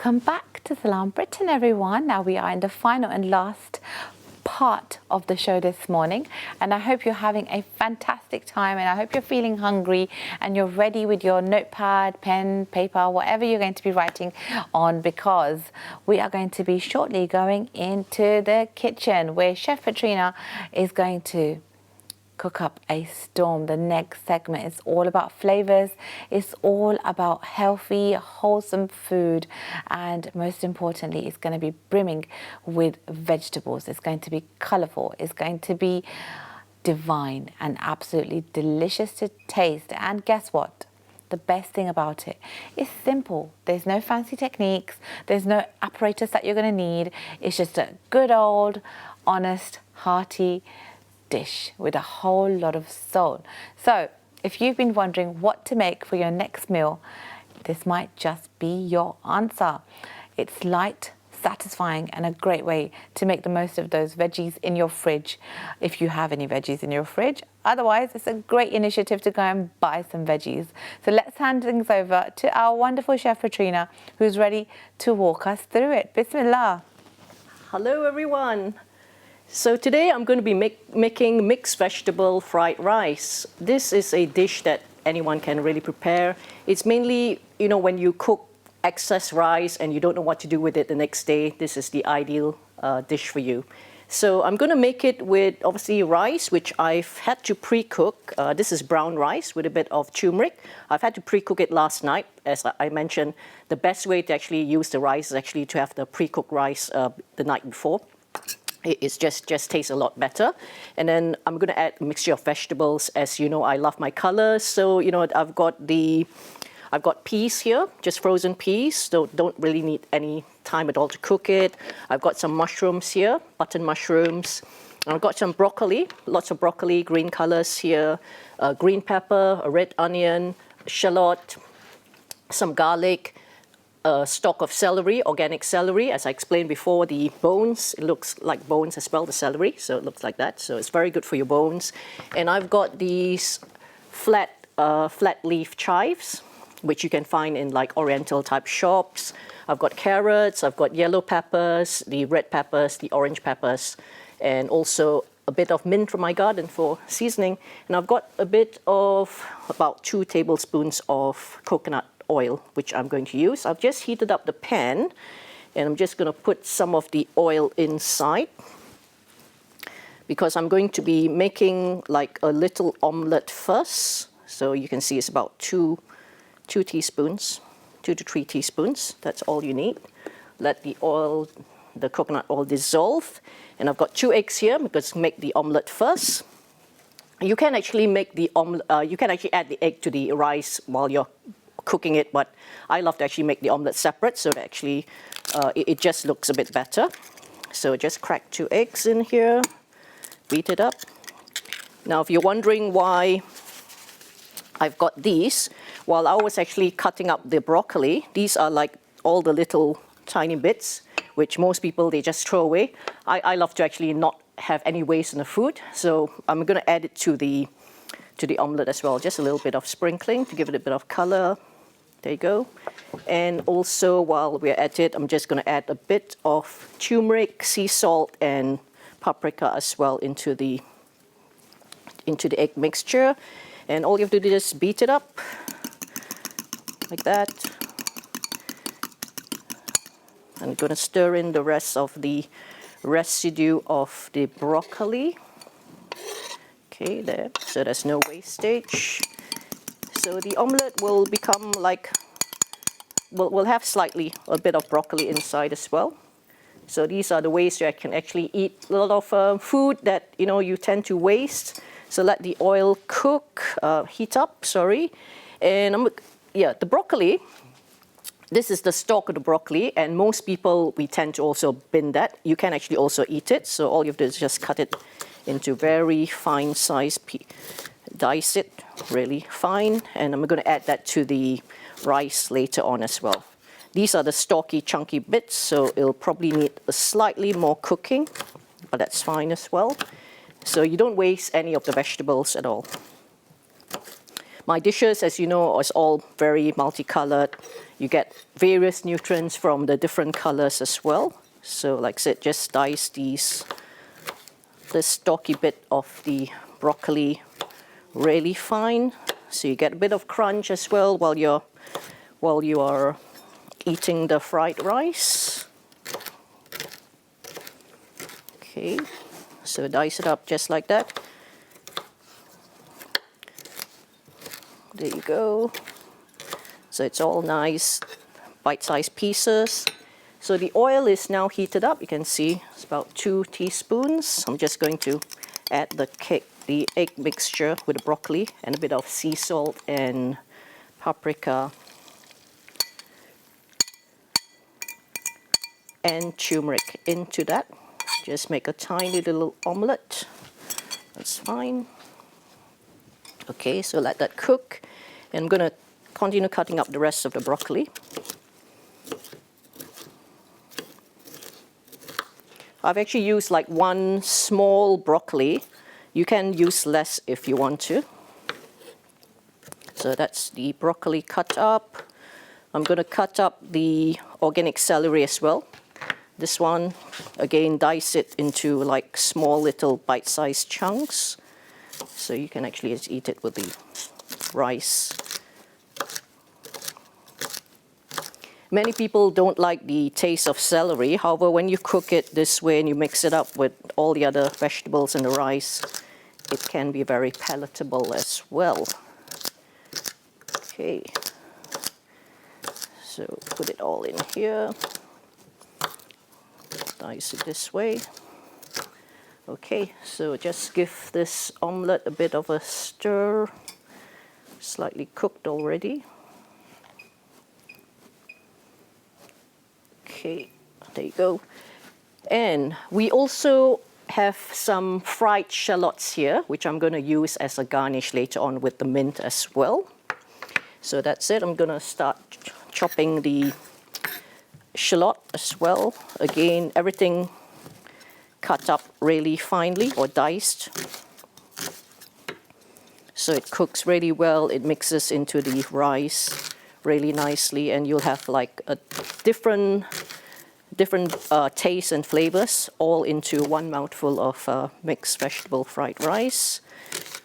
Welcome back to Salam Britain, everyone. Now we are in the final and last part of the show this morning, and I hope you're having a fantastic time, and I hope you're feeling hungry and you're ready with your notepad, pen, paper, whatever you're going to be writing on, because we are going to be shortly going into the kitchen where Chef Petrina is going to cook up a storm. The next segment is all about flavors. It's all about healthy, wholesome food, and most importantly, it's going to be brimming with vegetables. It's going to be colorful. It's going to be divine and absolutely delicious to taste. And guess what? The best thing about it is simple. There's no fancy techniques. There's no apparatus that you're going to need. It's just a good old, honest, hearty dish with a whole lot of soul. So if you've been wondering what to make for your next meal, this might just be your answer. It's light, satisfying, and a great way to make the most of those veggies in your fridge, if you have any veggies in your fridge. Otherwise, it's a great initiative to go and buy some veggies. So let's hand things over to our wonderful Chef Petrina, who's ready to walk us through it. Bismillah. Hello everyone. So today I'm going to be making mixed vegetable fried rice. This is a dish that anyone can really prepare. It's mainly, when you cook excess rice and you don't know what to do with it the next day, this is the ideal dish for you. So I'm going to make it with, obviously, rice, which I've had to pre-cook. This is brown rice with a bit of turmeric. I've had to pre-cook it last night. As I mentioned, the best way to actually use the rice is actually to have the pre-cooked rice the night before. It just tastes a lot better. And then I'm going to add a mixture of vegetables. As you know, I love my colors. So, I've got peas here, just frozen peas. So don't really need any time at all to cook it. I've got some mushrooms here, button mushrooms. I've got some broccoli, lots of broccoli, green colors here, green pepper, a red onion, shallot, some garlic, a stalk of celery, organic celery. As I explained before, the bones, it looks like bones as well, the celery, so it looks like that. So it's very good for your bones. And I've got these flat leaf chives, which you can find in like Oriental type shops. I've got carrots, I've got yellow peppers, the red peppers, the orange peppers, and also a bit of mint from my garden for seasoning. And I've got a bit of about 2 tablespoons of coconut oil, which I'm going to use. I've just heated up the pan, and I'm just going to put some of the oil inside, because I'm going to be making like a little omelette first. So you can see it's about 2 teaspoons, 2 to 3 teaspoons. That's all you need. Let the coconut oil dissolve. And I've got 2 eggs here, because make the omelette first. You can actually make the you can actually add the egg to the rice while you're cooking it, but I love to actually make the omelette separate, so that actually it just looks a bit better. So just crack 2 eggs in here, beat it up. Now, if you're wondering why I've got these, while I was actually cutting up the broccoli, these are like all the little tiny bits, which most people, they just throw away. I love to actually not have any waste in the food, so I'm going to add it to the omelette as well. Just a little bit of sprinkling to give it a bit of color. There you go. And also, while we're at it, I'm just going to add a bit of turmeric, sea salt, and paprika as well into the egg mixture. And all you have to do is just beat it up like that. I'm going to stir in the rest of the residue of the broccoli. Okay, there. So there's no wastage. So the omelette will become like, we'll have slightly a bit of broccoli inside as well. So these are the ways I can actually eat a lot of food that you tend to waste. So let the oil cook, heat up, sorry. And the broccoli, this is the stalk of the broccoli, and most people, we tend to also bin that. You can actually also eat it. So all you have to do is just cut it into very fine size, dice it really fine, and I'm going to add that to the rice later on as well. These are the stalky, chunky bits, so it'll probably need a slightly more cooking, but that's fine as well. So you don't waste any of the vegetables at all. My dishes, as you know, is all very multicolored. You get various nutrients from the different colors as well. So like I said, just dice this stalky bit of the broccoli really fine. So you get a bit of crunch as well while you are eating the fried rice. Okay, so dice it up just like that. There you go. So it's all nice bite-sized pieces. So the oil is now heated up. You can see it's about 2 teaspoons. I'm just going to add the egg mixture with the broccoli and a bit of sea salt and paprika and turmeric into that. Just make a tiny little omelette. That's fine. Okay, so let that cook. And I'm going to continue cutting up the rest of the broccoli. I've actually used like 1 small broccoli. You can use less if you want to. So that's the broccoli cut up. I'm going to cut up the organic celery as well. This one, again, dice it into like small little bite-sized chunks. So you can actually just eat it with the rice. Many people don't like the taste of celery. However, when you cook it this way and you mix it up with all the other vegetables and the rice, it can be very palatable as well. Okay. So put it all in here. Dice it this way. Okay, so just give this omelette a bit of a stir. Slightly cooked already. Okay, there you go. And we also have some fried shallots here, which I'm going to use as a garnish later on with the mint as well. So that's it. I'm going to start chopping the shallot as well. Again, everything cut up really finely or diced. So it cooks really well. It mixes into the rice really nicely, and you'll have like a different tastes and flavors all into one mouthful of mixed vegetable fried rice.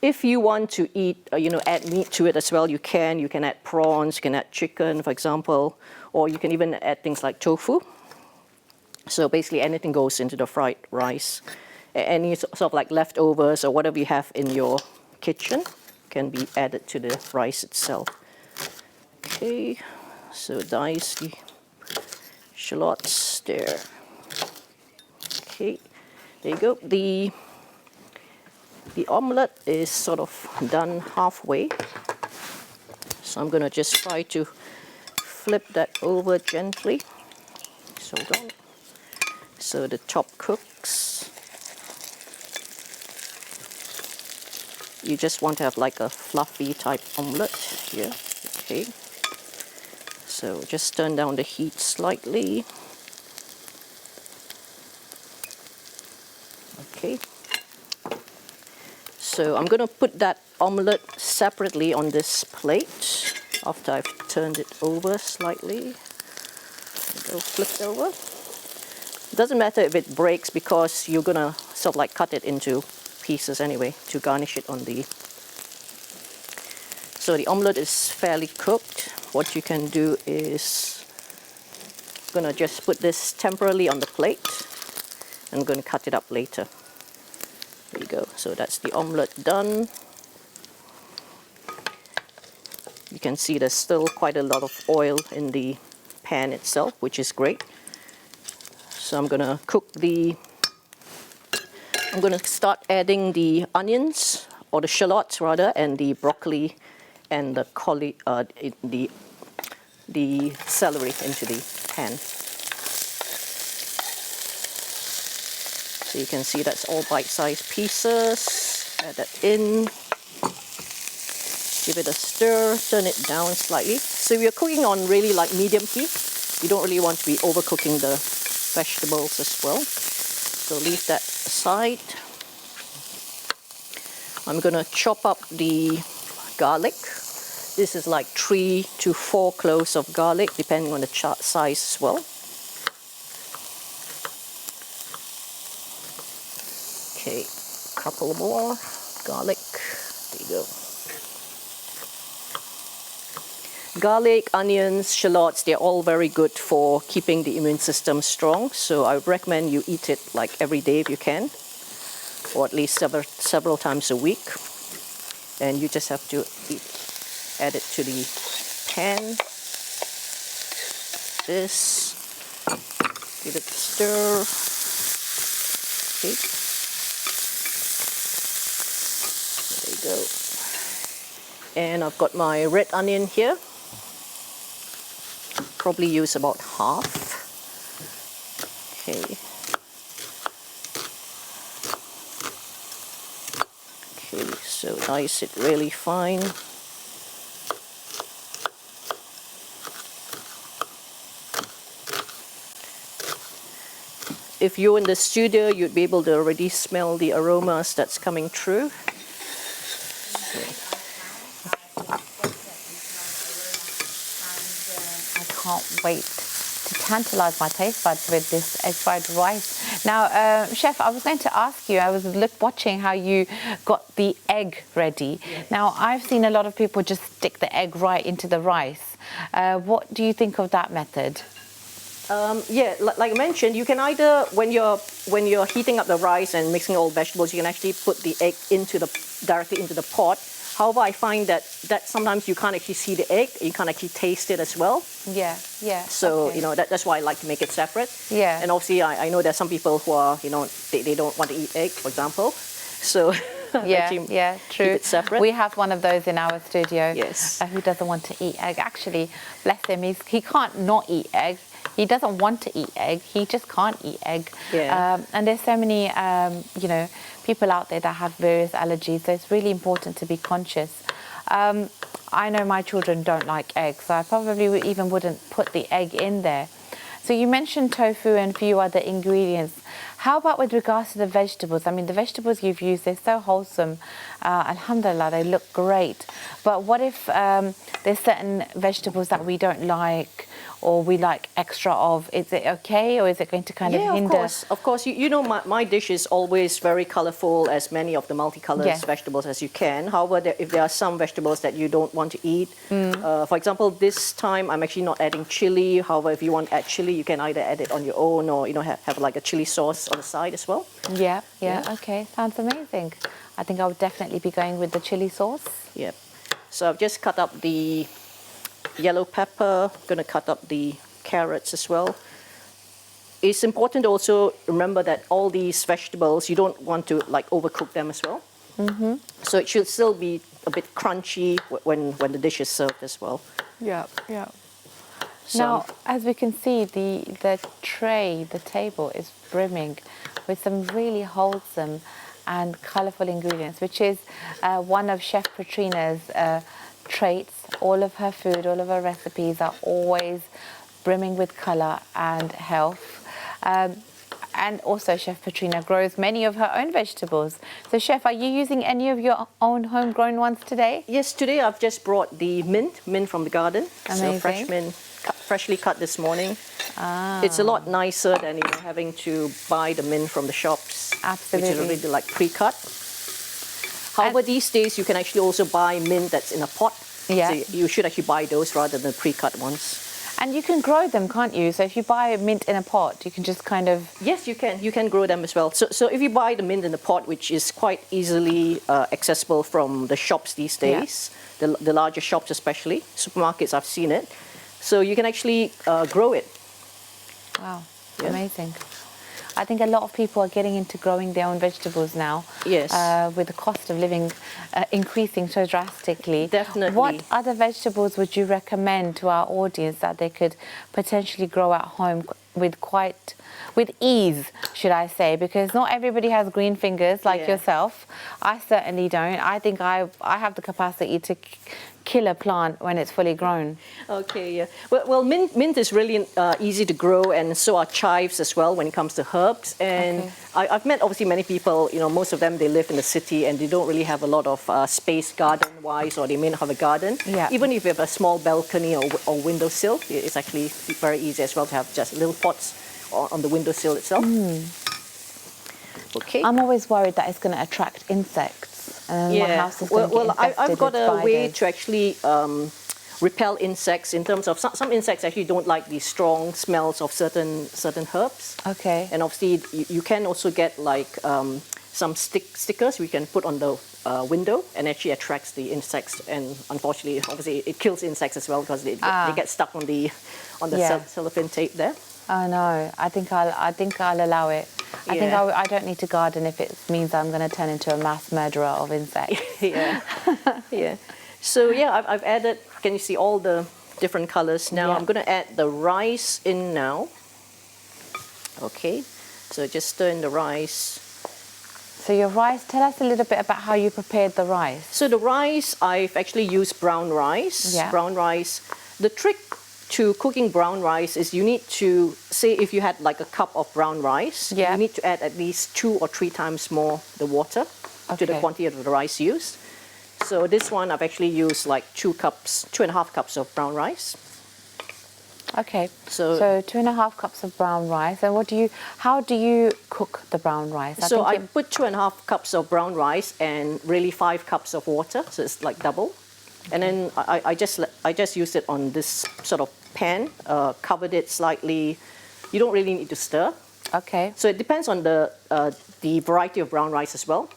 If you want to eat, add meat to it as well, you can. You can add prawns, you can add chicken, for example, or you can even add things like tofu. So basically anything goes into the fried rice. Any sort of like leftovers or whatever you have in your kitchen can be added to the rice itself. Okay, so dice the shallots there. Okay, there you go. The omelette is sort of done halfway. So I'm going to just try to flip that over gently. So don't. So the top cooks. You just want to have like a fluffy type omelette here. Okay. So just turn down the heat slightly. Okay. So I'm going to put that omelette separately on this plate after I've turned it over slightly. Go flip it over. It doesn't matter if it breaks because you're going to sort of like cut it into pieces anyway to garnish it on the... So the omelette is fairly cooked. What you can do is I'm going to just put this temporarily on the plate. I'm going to cut it up later. There you go. So that's the omelette done. You can see there's still quite a lot of oil in the pan itself, which is great. So I'm going to I'm going to start adding the onions, or the shallots rather, and the broccoli and the celery into the pan. So you can see that's all bite-sized pieces. Add that in. Give it a stir, turn it down slightly. So we're cooking on really like medium heat. You don't really want to be overcooking the vegetables as well. So leave that aside. I'm going to chop up the garlic. This This is like 3 to 4 cloves of garlic, depending on the size as well. Okay, a couple more garlic. There you go. Garlic, onions, shallots, they're all very good for keeping the immune system strong. So I would recommend you eat it like every day if you can, or at least several times a week. And you just have to add it to the pan. This, give it a stir. Okay. There you go. And I've got my red onion here. Probably use about half. Okay. Okay, so dice it really fine. If you're in the studio, you'd be able to already smell the aromas that's coming through. Can't wait to tantalize my taste buds with this egg fried rice. Now, Chef, I was going to ask you, I was watching how you got the egg ready. Yes. Now, I've seen a lot of people just stick the egg right into the rice. What do you think of that method? Yeah, like I mentioned, you can either, when you're heating up the rice and mixing all vegetables, you can actually put the egg directly into the pot. However, I find that sometimes you can't actually see the egg, you can't actually taste it as well. Yeah, yeah. So, okay. you know, that's why I like to make it separate. Yeah. And obviously, I know there's some people who are, you know, they don't want to eat egg, for example. So, yeah, true. Keep it separate. We have one of those in our studio. Yes. Who doesn't want to eat egg. Actually, bless him, he can't not eat egg. He doesn't want to eat egg. He just can't eat egg. Yeah. And there's so many, you know, people out there that have various allergies. So it's really important to be conscious. I know my children don't like eggs, so I probably even wouldn't put the egg in there. So you mentioned tofu and a few other ingredients. How about with regards to the vegetables? I mean, the vegetables you've used, they're so wholesome. Alhamdulillah, they look great. But what if there's certain vegetables that we don't like or we like extra of? Is it okay, or is it going to kind of hinder? Yeah, of course. You know, my dish is always very colorful, as many of the multicolored vegetables as you can. However, if there are some vegetables that you don't want to eat, for example, this time I'm actually not adding chili. However, if you want to add chili, you can either add it on your own or, you know, have like a chili sauce on the side as well. Yeah, okay. Sounds amazing. I think I would definitely be going with the chili sauce. Yep. So I've just cut up the yellow pepper. I'm going to cut up the carrots as well. It's important to also remember that all these vegetables, you don't want to like overcook them as well. Mm-hmm. So it should still be a bit crunchy when the dish is served as well. Yeah. So now, as we can see, the tray, the table is brimming with some really wholesome and colourful ingredients, which is one of Chef Petrina's traits. All of her food, all of her recipes are always brimming with colour and health. And also Chef Petrina grows many of her own vegetables. So Chef, are you using any of your own homegrown ones today? Yes, today I've just brought the mint from the garden. Amazing. So fresh mint, freshly cut this morning. It's a lot nicer than, you know, having to buy the mint from the shops. Absolutely. Which is already like pre-cut. However, these days you can actually also buy mint that's in a pot. Yeah. So you should actually buy those rather than pre-cut ones. And you can grow them, can't you? So if you buy mint in a pot, you can just kind of... Yes, you can. You can grow them as well. So if you buy the mint in a pot, which is quite easily accessible from the shops these days, the larger shops especially, supermarkets, I've seen it. So you can actually grow it. Wow, amazing. I think a lot of people are getting into growing their own vegetables now. Yes. With the cost of living increasing so drastically. Definitely. What other vegetables would you recommend to our audience that they could potentially grow at home with ease, should I say? Because not everybody has green fingers like yourself. I certainly don't. I think I have the capacity to killer plant when it's fully grown. Okay, yeah. Well, mint is really easy to grow, and so are chives as well when it comes to herbs. And Okay. I've met obviously many people, most of them, they live in the city and they don't really have a lot of space garden-wise, or they may not have a garden. Yeah. Even if you have a small balcony or windowsill, it's actually very easy as well to have just little pots on the windowsill itself. Okay. I'm always worried that it's going to attract insects, and my house is going to get infested I've got with a way spiders. to actually repel insects in terms of some insects actually don't like the strong smells of certain herbs. Okay. And obviously you can also get like some stickers we can put on the window, and actually attracts the insects. And unfortunately, obviously it kills insects as well because they get stuck on the Yeah. cellophane tape there. Oh no, I think I'll allow it. I think Yeah. I don't need to garden if it means I'm going to turn into a mass murderer of insects. Yeah, yeah. So yeah, I've added. Can you see all the different colors now? Yeah. I'm going to add the rice in now. Okay, so just stir in the rice. So your rice, tell us a little bit about how you prepared the rice. So the rice, I've actually used brown rice. Yeah. Brown rice. The trick to cooking brown rice is you need to, say if you had like a cup of brown rice, Yeah. you need to add at least 2 or 3 times more the water to the Okay. quantity of the rice used. So this one I've actually used like 2.5 cups of brown rice. Okay. So- So 2.5 cups of brown rice. And how do you cook the brown rice? So I think put 2.5 cups of brown rice and really 5 cups of water, so it's like double. And then I just used it on this sort of pan, covered it slightly. You don't really need to stir. Okay. So it depends on the variety of brown rice as well.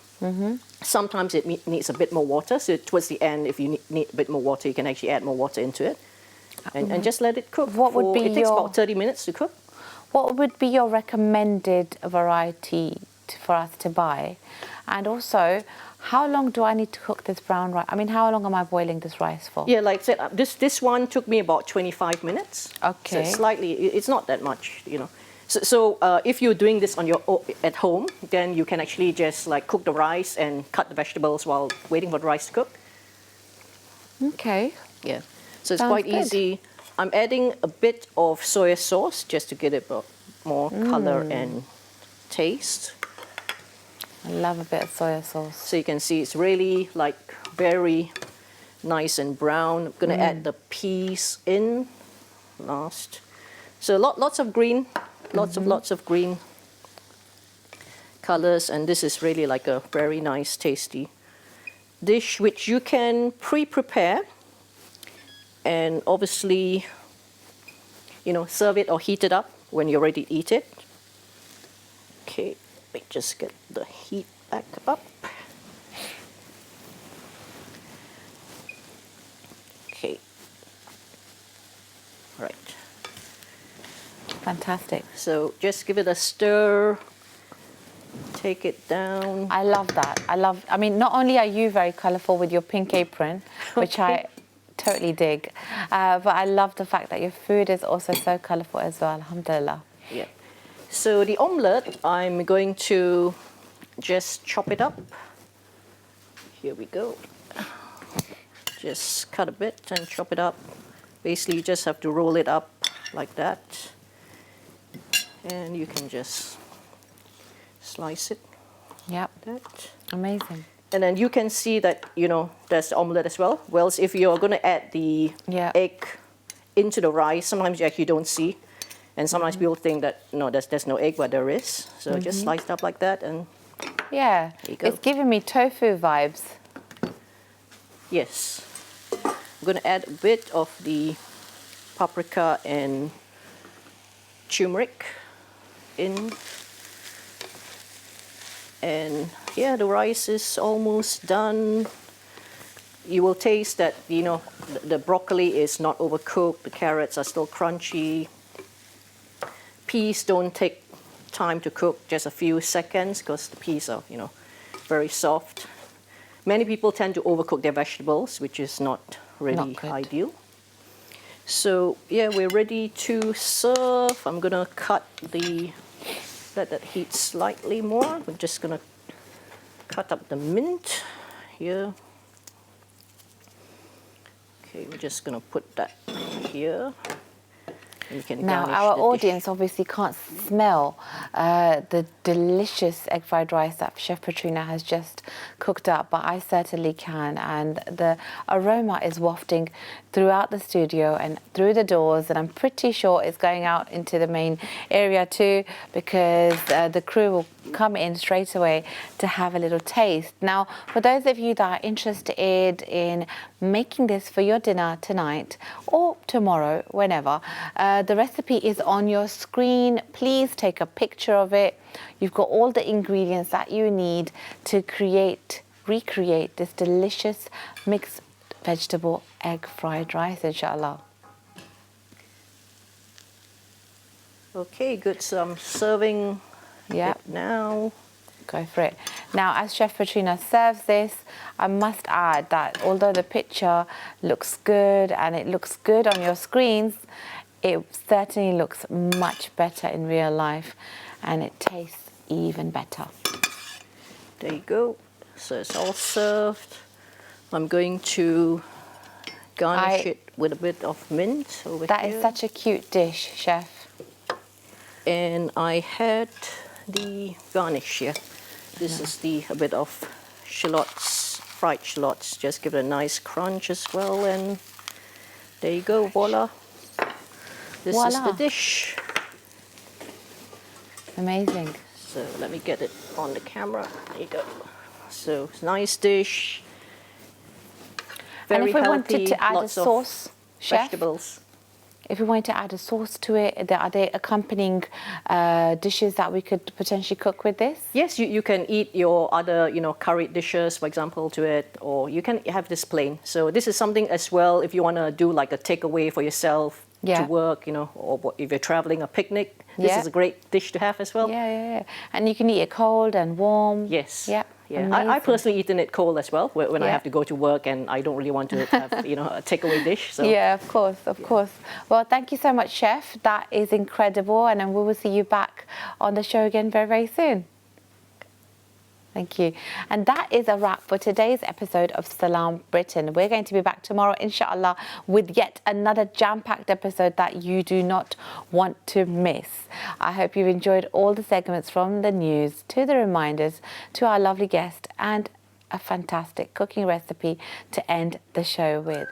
Sometimes it needs a bit more water. So towards the end, if you need a bit more water, you can actually add more water into it, and just let it cook. What would be It takes your- about 30 minutes to cook. What would be your recommended variety for us to buy? And also, how long do I need to cook this brown rice? I mean, how long am I boiling this rice for? Yeah, like I said, this one took me about 25 minutes. Okay. So it's not that much. So if you're doing this at home, then you can actually just like cook the rice and cut the vegetables while waiting for the rice to cook. Okay. Yeah. So it's Sounds quite good. easy. I'm adding a bit of soya sauce just to get it more color and taste. I love a bit of soya sauce. So you can see it's really like very nice and brown. I'm gonna add the peas in last. So lots of green, lots of green colors, and this is really like a very nice, tasty dish which you can pre-prepare and obviously, serve it or heat it up when you're ready to eat it. Okay, let me just get the heat back up. Okay. Right. Fantastic. So just give it a stir. Take it down. I love that. I mean, not only are you very colourful with your pink apron, which I totally dig, but I love the fact that your food is also so colourful as well. Alhamdulillah. Yeah. So the omelette, I'm going to just chop it up. Here we go. Just cut a bit and chop it up. Basically, you just have to roll it up like that. And you can just slice it Yep. like that. Amazing. And then you can see that, there's the omelette as well. Whereas if you're going to add the Yeah. egg into the rice, sometimes you actually don't see. And sometimes people think that, no, there's no egg, but there is. So just slice it up like that, and Yeah. There you go. It's giving me tofu vibes. yes. I'm going to add a bit of the paprika and turmeric in. And yeah, the rice is almost done. You will taste that, the broccoli is not overcooked, the carrots are still crunchy. Peas don't take time to cook, just a few seconds, because the peas are, very soft. Many people tend to overcook their vegetables, which is not really Not good. ideal. So yeah, we're ready to serve. I'm gonna let that heat slightly more. We're just gonna cut up the mint here. Okay, we're just going to put that here. And we can Now, garnish our the dish. audience obviously can't smell the delicious egg fried rice that Chef Petrina has just cooked up, but I certainly can. And the aroma is wafting throughout the studio and through the doors, and I'm pretty sure it's going out into the main area too, because the crew will come in straight away to have a little taste. Now, for those of you that are interested in making this for your dinner tonight or tomorrow, whenever, the recipe is on your screen. Please take a picture of it. You've got all the ingredients that you need to recreate this delicious mixed vegetable egg fried rice, inshallah. Okay, good. So I'm serving Yep. it now. Go for it. Now, as Chef Petrina serves this, I must add that although the picture looks good and it looks good on your screens, it certainly looks much better in real life, and it tastes even better. There you go. So it's all served. I'm going to garnish it with a bit of mint over That here. is such a cute dish, Chef. And I had the garnish here. This is a bit of shallots, fried shallots. Just give it a nice crunch as well. And there you go, voila. This is Voila. the dish. Amazing. So let me get it on the camera. There you go. So it's a nice dish. Very And if we healthy, wanted to add a lots of sauce, Chef, vegetables. if we wanted to add a sauce to it, are there accompanying dishes that we could potentially cook with this? Yes, you can eat your other, curried dishes, for example, to it, or you can have this plain. So this is something as well, if you want to do like a takeaway for yourself to work, or if you're traveling, a picnic, this is a great dish to have as well. Yeah. And you can eat it cold and warm. Yes. Yeah. Yeah. I personally eaten it cold as well when I have to go to work and I don't really want to have, a takeaway dish. So. Yeah, of course. Well, thank you so much, Chef. That is incredible. And then we will see you back on the show again very, very soon. Thank you. And that is a wrap for today's episode of Salam Britain. We're going to be back tomorrow, inshallah, with yet another jam-packed episode that you do not want to miss. I hope you've enjoyed all the segments, from the news to the reminders to our lovely guest and a fantastic cooking recipe to end the show with.